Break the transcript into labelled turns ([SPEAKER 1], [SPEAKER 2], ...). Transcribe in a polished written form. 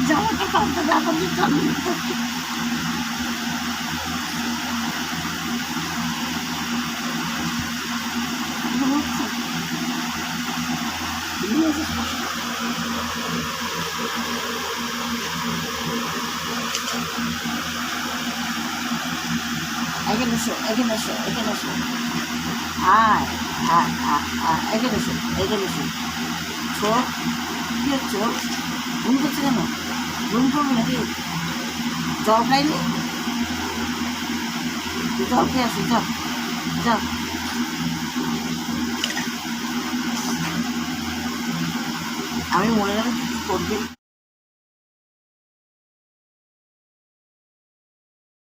[SPEAKER 1] জামাটা টানতে ব্যাপার এখানে এসো এখানে এসো এখানে এসো আয় আয় আয় আয় এখানে এসো এখানে এসো চোখ কী হচ্ছে ঘুম করছে কেন ঘুম করবে নাকি জল খাইনি জল খেয়ে আসো যাও যাও আমি মরে গেলে করবে